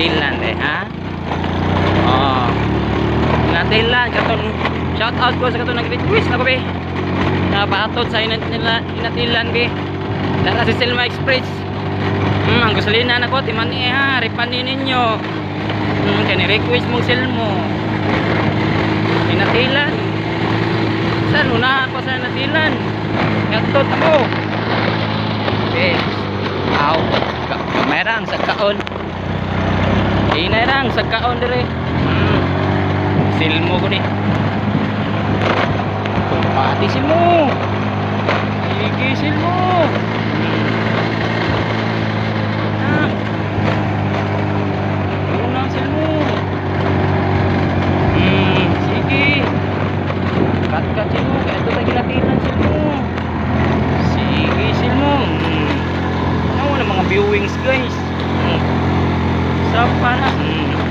Hinatilan eh ha. Oh. Hinatilan katon shout out ko sa katon nag-request na ko be. Napaatod sa hinatilan be. Dara si Selma Express. Ang gasolina na ko timani ha, ripanin ninyo. Kani request mong Selmo. Hinatilan. Saan una ako sa hinatilan? Ngatot mo. Okay. Aw, kamerang sa kaon. Inarang sa kaon dire. Selmo ko ni. Pati Selmo. Sige Selmo. Unang Selmo. Sige. Kat Selmo, kaya ito tayo ginatilan Selmo. Sige Selmo. Ano na mga viewings guys. Sapa na.